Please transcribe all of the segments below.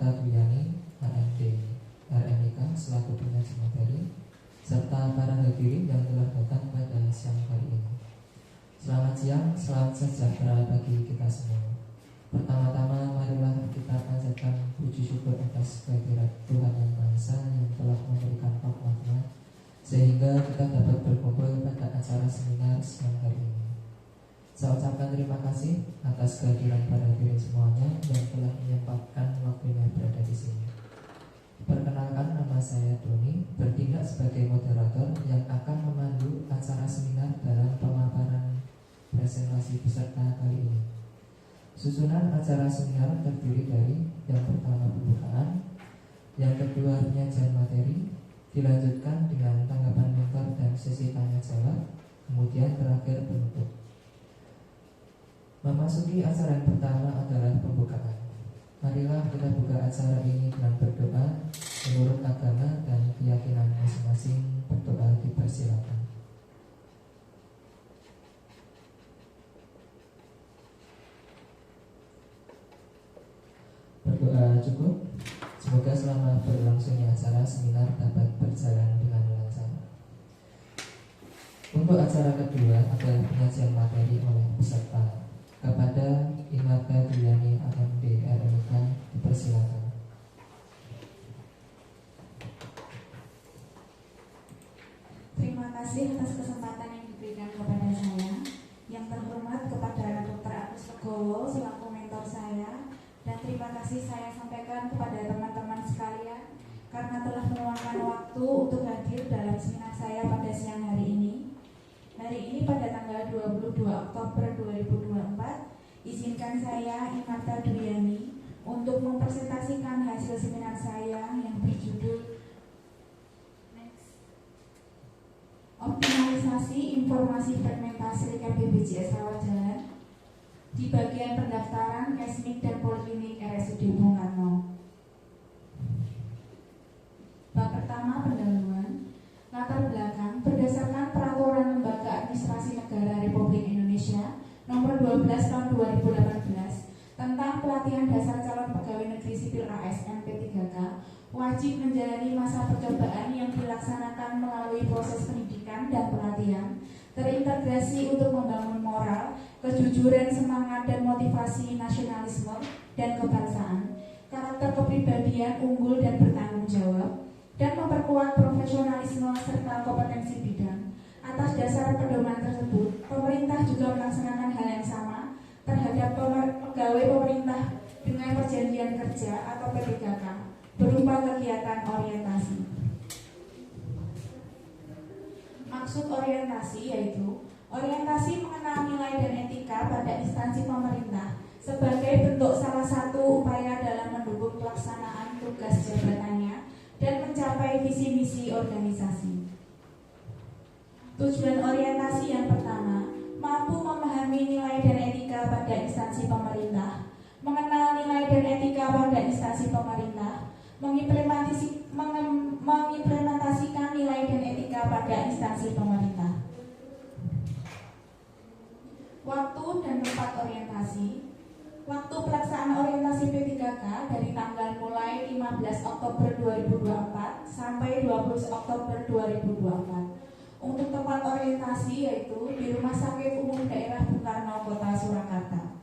Imarta Dwiani, HMD RMIK selaku penyaji materi, serta para hadirin yang telah datang pada siang hari ini. Selamat siang, salam sejahtera bagi kita semua. Pertama-tama marilah kita panjatkan puji syukur atas kehadirat Tuhan Yang Maha Esa yang telah memberikan rahmat-Nya sehingga kita dapat berkumpul pada acara seminar siang hari ini. Saya ucapkan terima kasih atas kehadiran para hadirin semuanya yang telah menyempatkan waktunya berada di sini. Perkenalkan, nama saya Doni, bertindak sebagai moderator yang akan memandu acara seminar dalam pemaparan presentasi peserta kali ini. Susunan acara seminar terdiri dari yang pertama pembukaan, yang kedua penyajian materi, dilanjutkan dengan tanggapan mentor dan sesi tanya jawab, kemudian terakhir penutup. Memasuki acara yang pertama adalah pembukaan. Marilah kita buka acara ini dengan berdoa menurut agama dan keyakinan masing-masing. Berdoa dipersilakan. Berdoa cukup. Semoga selama berlangsungnya acara seminar dapat berjalan dengan lancar. Untuk acara kedua adalah penyajian materi oleh peserta. Kepada Imarta Dwiani HMD RMIK dipersilakan. Terima kasih atas kesempatan yang diberikan kepada saya. Yang terhormat kepada Dr. Agus Legowo selaku mentor saya, dan terima kasih saya sampaikan kepada teman-teman sekalian karena telah meluangkan waktu untuk hadir dalam seminar saya pada siang hari ini. Hari ini pada tanggal 22 Oktober 2024, izinkan saya, Imarta Dwiani, untuk mempresentasikan hasil seminar saya yang berjudul Optimalisasi Informasi Fermentasi KBBJS Rawat Jalan di bagian pendaftaran Kesmik dan Poliklinik RSUD Bung Karno. Bab pertama, pendahuluan. Latar belakang berdasarkan Peraturan Lembaga Administrasi Negara Republik Indonesia Nomor 12 Tahun 2018 tentang pelatihan dasar calon pegawai negeri sipil ASN P3K wajib menjalani masa percobaan yang dilaksanakan melalui proses pendidikan dan pelatihan terintegrasi untuk membangun moral, kejujuran, semangat dan motivasi nasionalisme dan kebangsaan, karakter kepribadian unggul dan bertanggung jawab, dan memperkuat profesionalisme serta kompetensi bidang. Atas dasar pedoman tersebut, pemerintah juga melaksanakan hal yang sama terhadap pegawai pemerintah dengan perjanjian kerja atau PPKK berupa kegiatan orientasi. Maksud orientasi yaitu orientasi mengenal nilai dan etika pada instansi pemerintah sebagai bentuk salah satu upaya dalam mendukung pelaksanaan tugas jabatannya dan mencapai visi misi organisasi. Tujuan orientasi yang pertama, mampu memahami nilai dan etika pada instansi pemerintah, mengenal nilai dan etika pada instansi pemerintah, mengimplementasikan nilai dan etika pada instansi pemerintah. Waktu dan tempat orientasi. Waktu pelaksanaan orientasi P3K dari tanggal mulai 15 Oktober 2024 sampai 20 Oktober 2024. Untuk tempat orientasi yaitu di Rumah Sakit Umum Daerah Bung Karno, Kota Surakarta.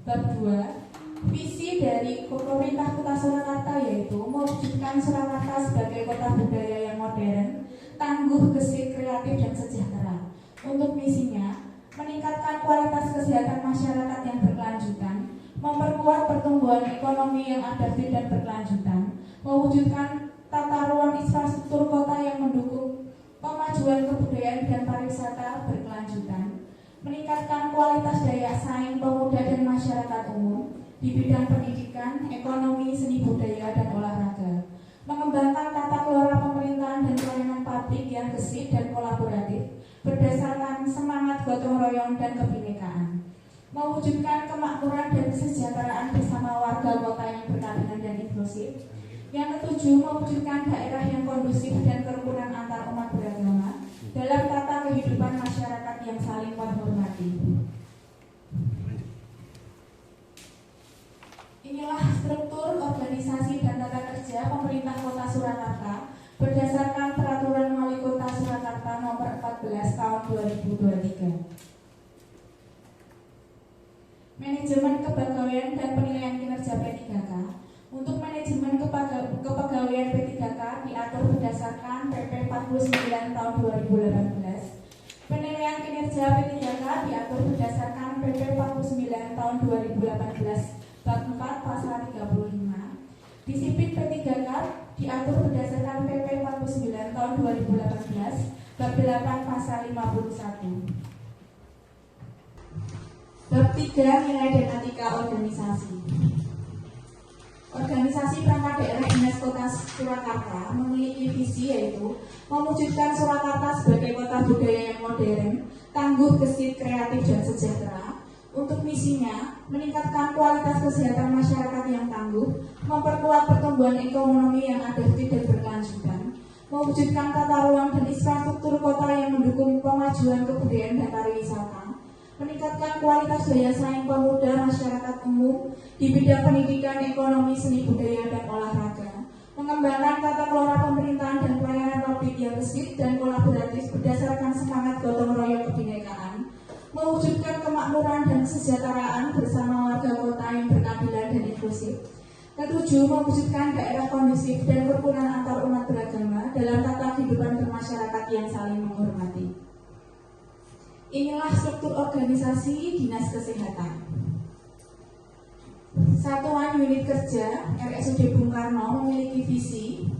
Bab 2. Visi dari pemerintah Kota Surakarta yaitu mewujudkan Surakarta sebagai kota budaya yang modern, tangguh, gesit, kreatif, dan sejahtera. Untuk misinya, meningkatkan kualitas kesehatan masyarakat yang berkelanjutan, memperkuat pertumbuhan ekonomi yang adaptif dan berkelanjutan, mewujudkan tata ruang infrastruktur kota yang mendukung pemajuan kebudayaan dan pariwisata berkelanjutan, meningkatkan kualitas daya saing pemuda dan masyarakat umum di bidang pendidikan, ekonomi, seni budaya, dan olahraga, mengembangkan tata kelola pemerintahan dan pelayanan publik yang gesit dan kolaboratif berdasarkan semangat gotong royong dan kebinekaan, mewujudkan kemakmuran dan kesejahteraan bersama warga kota yang berkeadilan dan inklusif. Yang ketujuh, mewujudkan daerah yang kondusif dan kerukunan antar umat beragama dalam tata kehidupan masyarakat yang saling menghormati. Inilah struktur 2023. Manajemen Kepegawaian dan Penilaian Kinerja P3K. Untuk manajemen kepegawaian P3K diatur berdasarkan PP 49 tahun 2018. Penilaian kinerja P3K diatur berdasarkan PP 49 tahun 2018 bab 4 pasal 35. Disiplin P3K diatur berdasarkan PP 49 tahun 2018 bab 8 pasal 51. Bab 3 Nilai dan etika organisasi. Organisasi perangkat daerah Dinas Kota Surakarta memiliki visi yaitu mewujudkan Surakarta sebagai kota budaya yang modern, tangguh, gesit, kreatif, dan sejahtera. Untuk misinya, meningkatkan kualitas kesehatan masyarakat yang tangguh, memperkuat pertumbuhan ekonomi yang adaptif dan berkelanjutan, mewujudkan tata ruang dan infrastruktur kota yang mendukung pemajuan kebudayaan dan pariwisata, meningkatkan kualitas daya saing pemuda masyarakat umum di bidang pendidikan, ekonomi, seni budaya, dan olahraga, mengembangkan tata kelola pemerintahan dan pelayanan publik yang gesit dan kolaboratif berdasarkan semangat gotong royong kebinekaan, mewujudkan kemakmuran dan kesejahteraan bersama warga kota yang berkeadilan dan inklusif. Ketujuh, mewujudkan daerah kondusif dan kerukunan antar umat beragama dalam tata kehidupan bermasyarakat yang saling menghormati. Inilah struktur organisasi Dinas Kesehatan. Satuan Unit Kerja RSUD Bung Karno memiliki visi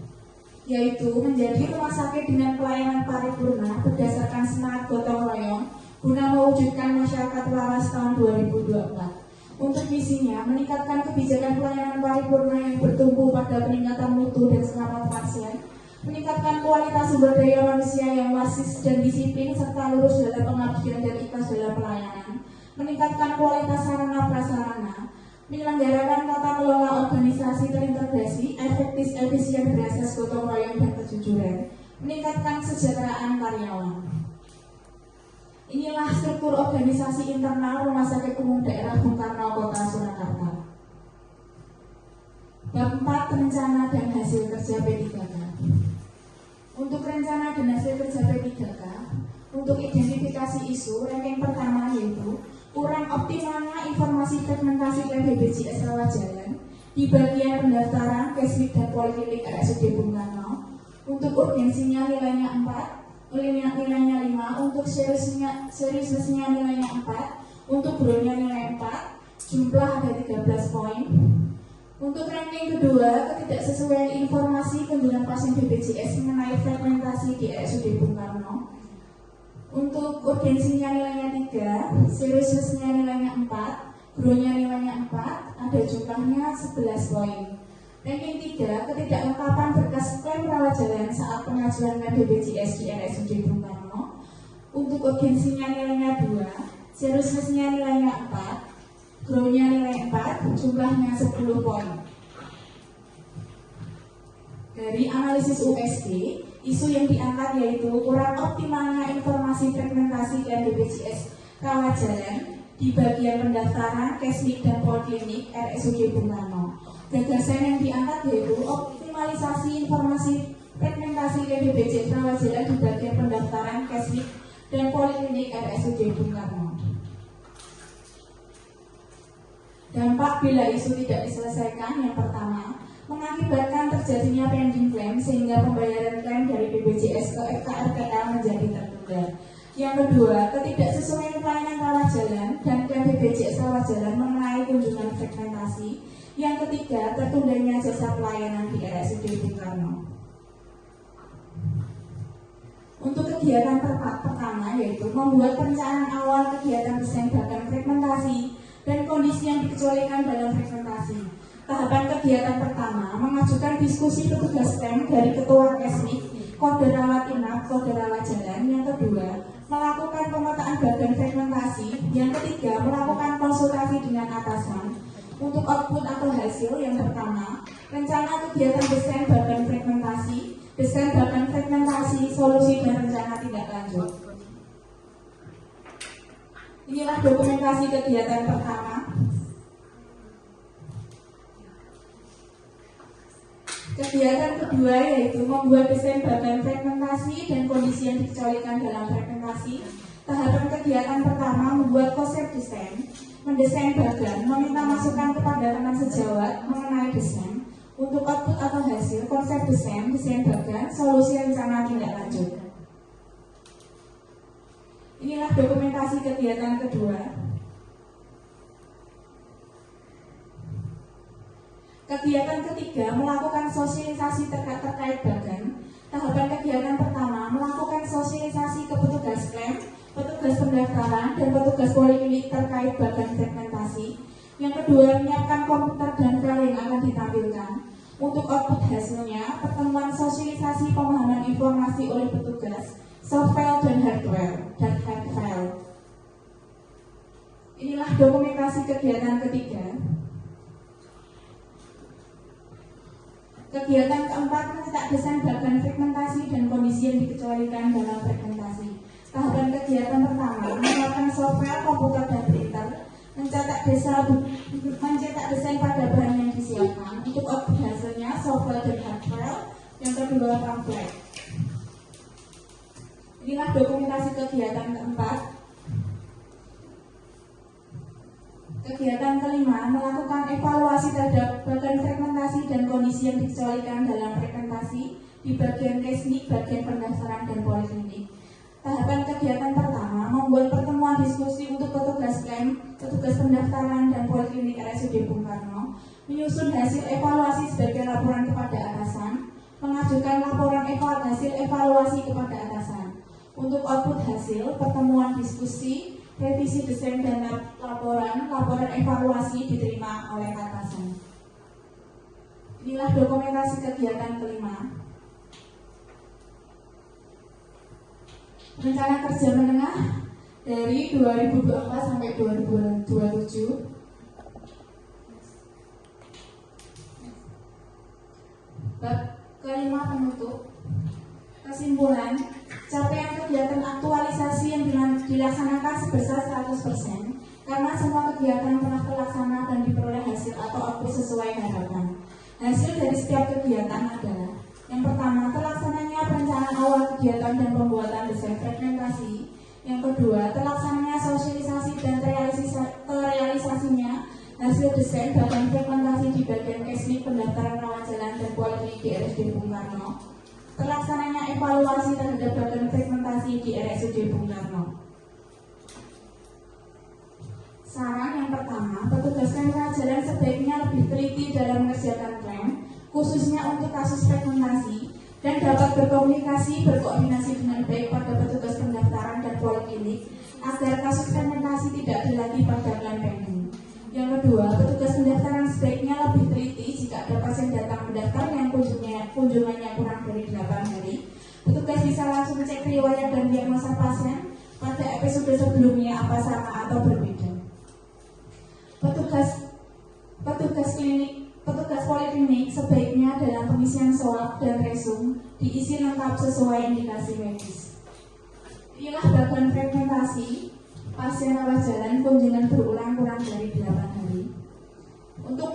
yaitu menjadi rumah sakit dengan pelayanan paripurna berdasarkan semangat gotong royong guna mewujudkan masyarakat waras tahun 2024. Untuk misinya, meningkatkan kebijakan pelayanan paripurna yang bertumpu pada peningkatan mutu dan selamat pasien, meningkatkan kualitas sumber daya manusia yang wasis dan disiplin serta lurus dalam pengabdian dan ikhlas dalam pelayanan, meningkatkan kualitas sarana prasarana, menyelenggarakan tata kelola organisasi terintegrasi, efektif, efisien berasas gotong royong dan kejujuran, meningkatkan kesejahteraan karyawan. Inilah struktur organisasi internal Rumah Sakit Umum Daerah Bung Karno Kota Surakarta. Bab 4 Rencana dan Hasil Kerja P3K. Untuk rencana dan hasil kerja P3K, untuk identifikasi isu, ranking pertama yaitu kurang optimalnya informasi fragmentasi klaim BPJS rawat jalan di bagian pendaftaran, Keswik, dan Poliklinik RSUD Bung Karno. Untuk urgensinya nilainya 4, nilainya 5, untuk seriusnya nilainya 4, untuk bronya nilai 4, jumlah ada 13 poin. Untuk ranking kedua, ketidaksesuaian informasi kunjungan pasien BPJS mengenai fragmentasi di RSUD Bung Karno. Untuk urgensinya nilainya 3, seriusnya nilainya 4, gronya nilainya 4, ada jumlahnya 11 poin. Ranking 3, ketidaklengkapan berkas klaim rawat jalan saat pengajuan klaim BPJS di RSUD Bung Karno. Untuk urgensinya nilainya 2, seriusnya nilainya 4, gronya nilai 4, jumlahnya 10 poin. Dari analisis USG, isu yang diangkat yaitu kurang optimalnya informasi fragmentasi klaim BPJS rawat jalan di bagian pendaftaran, Keswik, dan Poliklinik RSUD Bung Karno. Gagasan yang diangkat yaitu optimalisasi informasi fragmentasi klaim BPJS rawat jalan di bagian pendaftaran, Keswik, dan Poliklinik RSUD Bung Karno. Dampak bila isu tidak diselesaikan, yang pertama, mengakibatkan terjadinya pending claim sehingga pembayaran klaim dari BPJS ke FKRTL menjadi tertunda. Yang kedua, ketidaksesuaian pelayanan rawat jalan dan klaim BPJS rawat jalan mengenai kunjungan fragmentasi. Yang ketiga, tertundanya jasa pelayanan di RSUD Bung Karno. Untuk kegiatan pertama yaitu membuat perencanaan awal kegiatan desain bahkan fragmentasi dan kondisi yang dikecualikan dalam fragmentasi. Tahapan kegiatan pertama, mengajukan diskusi petugas STEM dari Ketua Keswik, kode rawat inap, kode rawat jalan. Yang kedua, melakukan pemetaan bagan fragmentasi. Yang ketiga, melakukan konsultasi dengan atasan. Untuk output atau hasil, yang pertama, rencana kegiatan desain bagan fragmentasi, desain bagan fragmentasi, solusi dan rencana tindak lanjut. Inilah dokumentasi kegiatan pertama. Kegiatan kedua yaitu membuat desain bagan fragmentasi dan kondisi yang dikecualikan dalam fragmentasi. Tahapan kegiatan pertama membuat konsep desain, mendesain bagan, meminta masukan kepada teman sejawat mengenai desain. Untuk output atau hasil konsep desain bagan, solusi rencana tindak lanjut. Inilah dokumentasi kegiatan kedua. Kegiatan ketiga melakukan sosialisasi terkait bagan. Tahapan kegiatan pertama melakukan sosialisasi ke petugas klaim, petugas pendaftaran, dan petugas poliklinik terkait bagan fragmentasi. Yang kedua, menyiapkan komputer dan file yang akan ditampilkan. Untuk output hasilnya, pertemuan sosialisasi pemahaman informasi oleh petugas, soft file dan hardware, dan hard file. Inilah dokumentasi kegiatan ketiga. Kegiatan keempat, mencetak desain bagan fragmentasi dan kondisi yang dikecualikan dalam fragmentasi. Tahapan kegiatan pertama, menyiapkan software, komputer, dan printer, mencetak desain pada bahan yang disiapkan. Untuk output hasilnya, software dan hardware. Yang kedua, pamflet. Inilah dokumentasi kegiatan keempat. Kegiatan kelima, melakukan evaluasi terhadap bagan fragmentasi dan kondisi yang dikecualikan dalam fragmentasi di bagian teknik, bagian pendaftaran, dan poliklinik. Tahapan kegiatan pertama, membuat pertemuan diskusi untuk petugas klaim, petugas pendaftaran, dan poliklinik RSUD Bung Karno, menyusun hasil evaluasi sebagai laporan kepada atasan, mengajukan laporan hasil evaluasi kepada atasan. Untuk output hasil, pertemuan diskusi, revisi desain dan laporan evaluasi diterima oleh atasan. Inilah dokumentasi kegiatan kelima. Rencana kerja menengah dari 2024 sampai 2027. Bab kelima penutup. Kesimpulan, capaian kegiatan aktualisasi yang dilaksanakan sebesar 100% karena semua kegiatan pernah terlaksana dan diperoleh hasil atau output sesuai harapan. Hasil dari setiap kegiatan adalah: yang pertama, terlaksananya perencanaan awal kegiatan dan pembuatan desain fragmentasi. Yang kedua, terlaksananya sosialisasi dan terrealisasinya hasil desain bagan fragmentasi di bagian teknik, pendaftaran, rawat jalan, dan poliklinik di RSUD Bung Karno. Terlaksananya evaluasi terhadap bagan fragmentasi di RSUD Bung Karno. Saran yang pertama, petugas klaim rawat jalan sebaiknya lebih teliti dalam mengerjakan klaim, khususnya untuk kasus fragmentasi, dan dapat berkoordinasi dengan baik pada petugas pendaftaran dan poliklinik agar kasus fragmentasi tidak dilatih pada klaim pending. Yang kedua, petugas pendaftaran sebaiknya lebih teliti jika ada pasien datang mendaftar yang kunjungannya kurang dari 8 hari. Petugas bisa langsung cek riwayat dan diagnosa pasien pada episode sebelumnya apa sama atau berbeda. Petugas poliklinik sebaiknya dalam pengisian swab dan resum diisi lengkap sesuai indikasi medis. Inilah bagan fragmentasi pasien rawat jalan kunjungan berulang kurang dari 8 hari. Untuk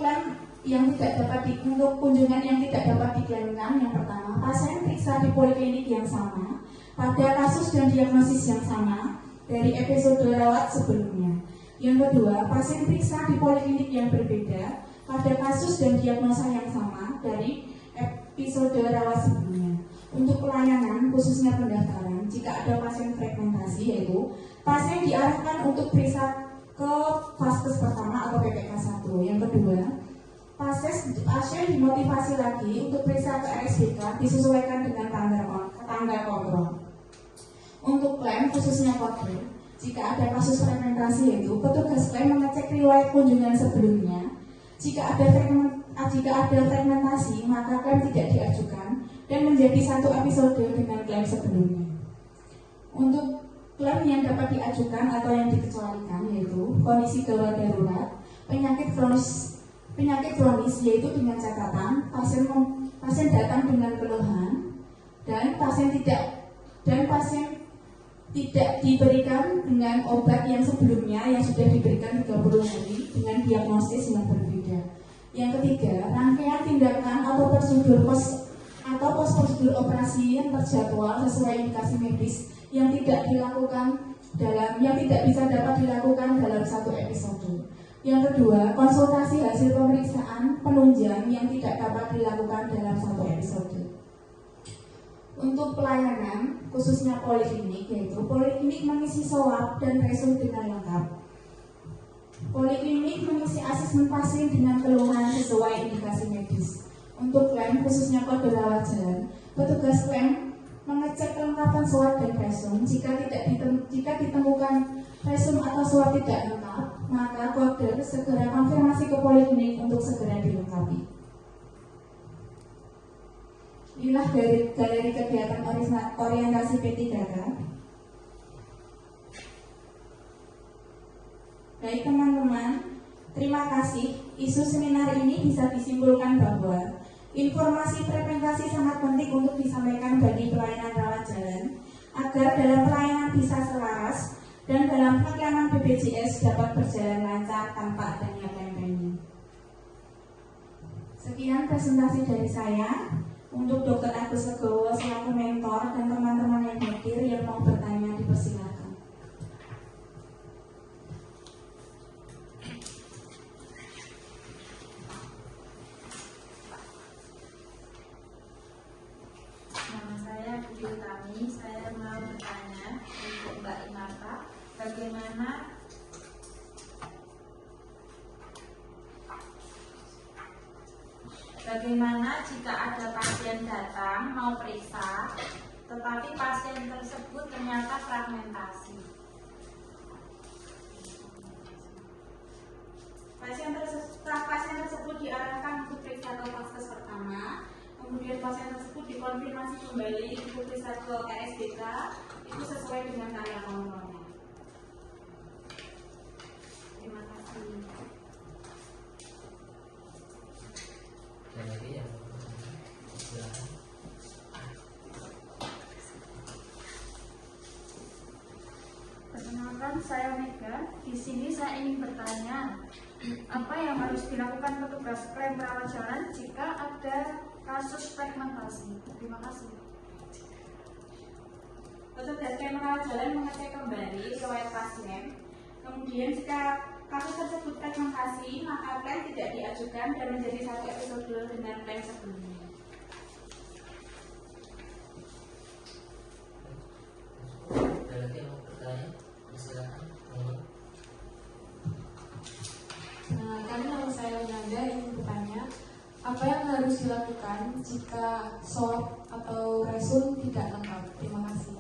kunjungan yang tidak dapat diklaimkan, yang pertama, pasien periksa di poliklinik yang sama pada kasus dan diagnosis yang sama dari episode rawat sebelumnya. Yang kedua, pasien periksa di poliklinik yang berbeda pada kasus dan diagnosa yang sama dari episode rawat sebelumnya. Untuk pelayanan, khususnya pendaftaran, jika ada pasien fragmentasi, yaitu pasien diarahkan untuk periksa ke vaskes pertama atau PPK 1. Yang kedua, pasien dimotivasi lagi untuk periksa ke RSBK disesuaikan dengan tangga kontrol. Untuk klaim, khususnya kontrol, jika ada kasus fragmentasi, yaitu petugas klaim mengecek riwayat kunjungan sebelumnya. Jika ada fragmentasi, maka klaim tidak diajukan dan menjadi satu episode dengan klaim sebelumnya. Untuk klaim yang dapat diajukan atau yang dikecualikan, yaitu kondisi gawat darurat, penyakit kronis, yaitu dengan catatan pasien datang dengan keluhan dan pasien tidak diberikan dengan obat yang sebelumnya yang sudah diberikan 30 hari dengan diagnosis yang berbeda. Yang ketiga, rangkaian tindakan atau prosedur prosedur operasi yang terjadwal sesuai indikasi medis yang tidak dilakukan yang tidak bisa dapat dilakukan dalam satu episode. Yang kedua, konsultasi hasil pemeriksaan penunjang yang tidak dapat dilakukan dalam satu episode. Untuk pelayanan, khususnya poliklinik, yaitu poliklinik mengisi swab dan resum dengan lengkap. Poliklinik mengisi asesmen pasien dengan keluhan sesuai indikasi medis. Untuk klaim, khususnya kode rawat jalan, petugas klaim mengecek kelengkapan swab dan resum. Jika ditemukan resum atau swab tidak lengkap, maka koder segera konfirmasi ke poliklinik untuk segera dilengkapi. Inilah galeri kegiatan orientasi P3K. Baik teman-teman, terima kasih. Isu seminar ini bisa disimpulkan bahwa informasi frekuentasi sangat penting untuk disampaikan bagi pelayanan rawat jalan agar dalam pelayanan bisa selaras dan dalam pengeklaman BPJS dapat berjalan lancar tanpa adanya klaim-klaim. Sekian presentasi dari saya. Untuk Dr. Agus Legowo selaku mentor dan teman-teman yang hadir yang mau bertanya dipersilakan. Nama saya Budi Utami. Saya mau bertanya untuk Mbak Inata, bagaimana jika ada pasien datang mau periksa, tetapi pasien tersebut ternyata fragmentasi. Pasien tersebut diarahkan untuk periksa ke vaskes pertama, kemudian pasien tersebut dikonfirmasi kembali untuk periksa ke RSBK, itu sesuai dengan karya kontrolnya. Terima kasih. Lagi yang silakan. Perkenalkan, saya Mega. Di sini saya ingin bertanya, apa yang harus dilakukan petugas klaim rawat jalan jika ada kasus fragmentasi? Terima kasih. Petugas klaim rawat jalan mengecek kembali riwayat pasien. Kemudian jika kasus tersebut fragmentasi, maka klaim tidak diajukan dan menjadi satu episode dengan klaim sebelumnya. Ada lagi yang mau bertanya? Silakan. Kami nama saya Nanda ingin bertanya, apa yang harus dilakukan jika swab atau resum tidak lengkap? Terima kasih.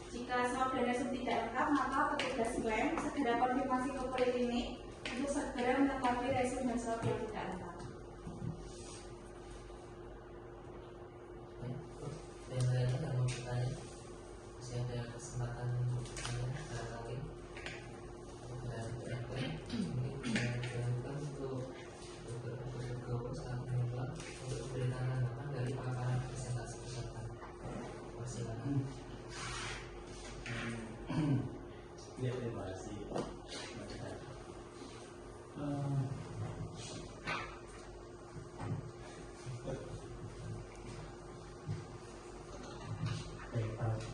Jika swab dan resum tidak lengkap, maka petugas klaim segera konfirmasi ke poliklinik untuk segera melengkapi resum dan swab yang tidak lengkap. Yang lainnya yang mau bertanya? Masih ada kesempatan untuk bertanya? Ada lagi? Mungkin dilakukan untuk Legowo saat mencoba untuk memberikan tanggapan dari paparan presentasi peserta. Persilakan. Ya, terima kasih.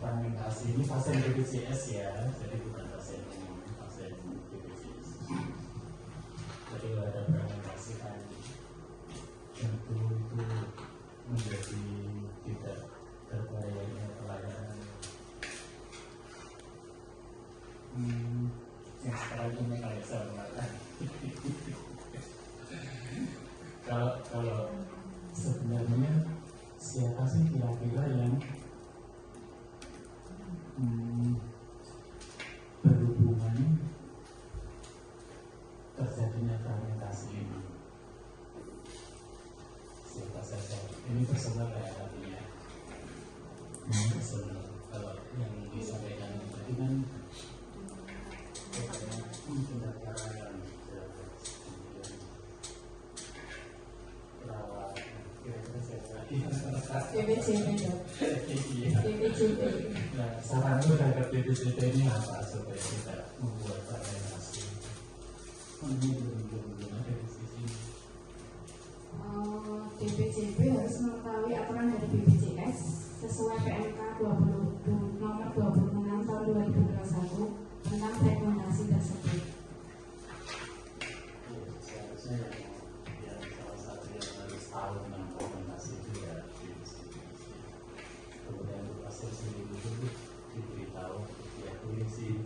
Fragmentasi ini pasien BPJS ya, jadi bukan pasien umum, pasien BPJS. Jadi kalau ada fragmentasi kan tentu itu menjadi tidak terbayarnya pelayanan. Yang sekarang ini kayak saya mengatakan kalau sebenarnya siapa sih kira-kira yang berhubungan terjadinya fragmentasi ini? Siapa saja? Ini personal ya artinya. Personal. Kalau yang disampaikan tadi kan pendaftaran perawat kira-kira siapa lagi? BPJP. Nah, saranmu terhadap BPJP ini apa supaya tidak membuat fragmentasi? Ini belum ada di sini. BPJP harus mengetahui aturan dari BPJS sesuai PMK 20 nomor 26 tahun 2021 tentang fragmentasi tersebut. Seharusnya yang salah satu yang harus tahu tentang fragmentasi itu ya distribusi. Kemudian untuk hasil sendiri itu diberitahu ya polisi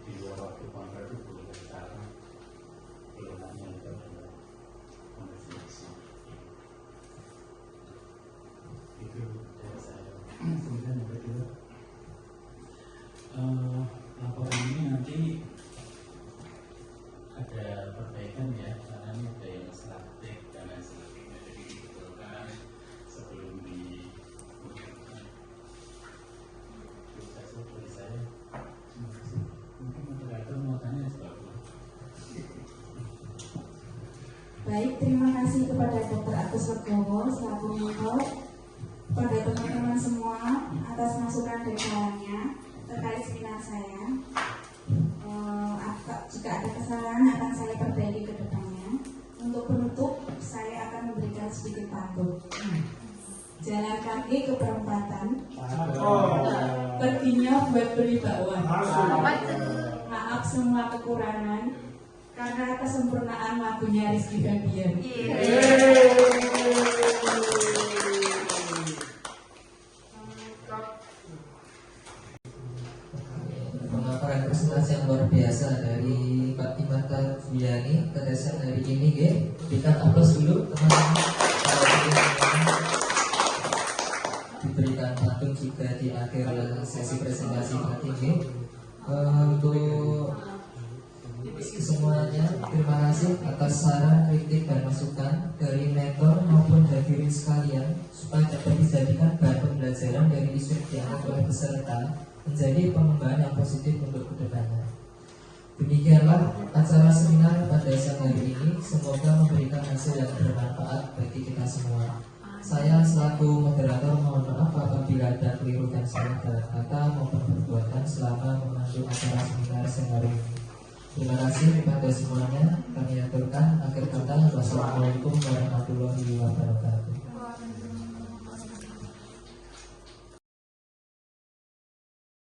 di luar waktu kontrak itu boleh sekarang keluarnya itu adalah konfirmasi itu dari saya. Kemudian yang kedua, laporan ini nanti ada perbaikan ya, karena ini ada yang statik dan lain sebagainya, jadi dibetulkan sebelum di dari saya. Mungkin moderator mau tanya sebabnya. Baik, terima kasih kepada Dr. Agus Legowo selaku mentor, kepada teman-teman semua atas masukan dan sarannya terkait seminar saya. Jika ada kesalahan akan saya perbaiki ke depannya. Untuk penutup, saya akan memberikan sedikit pantun. Jalan kaki ke perempatan, perginya buat beli bakwan. Maaf semua kekurangan, karena kesempurnaan lagunya Rizky Febian. Pemaparan presentasi yang luar biasa dari Pak Timata Fiani, ketesan dari IMIG. Berikan aplaus dulu teman-teman. Diberikan pantun juga di akhir sesi presentasi Pak IMIG. Untuk semuanya, terima kasih atas saran, kritik, dan masukan dari mentor maupun hadirin sekalian supaya dapat dijadikan bahan pembelajaran dari isu yang diangkat oleh peserta menjadi pengembangan yang positif untuk kedepannya. Demikianlah acara seminar pada siang hari ini. Semoga memberikan hasil yang bermanfaat bagi kita semua. Saya selaku moderator mohon maaf apabila ada keliru dan salah dalam kata maupun perbuatan selama memandu acara seminar siang hari ini. Terima kasih kepada semuanya. Kami aturkan akhir kata. Wassalamualaikum warahmatullahi wabarakatuh.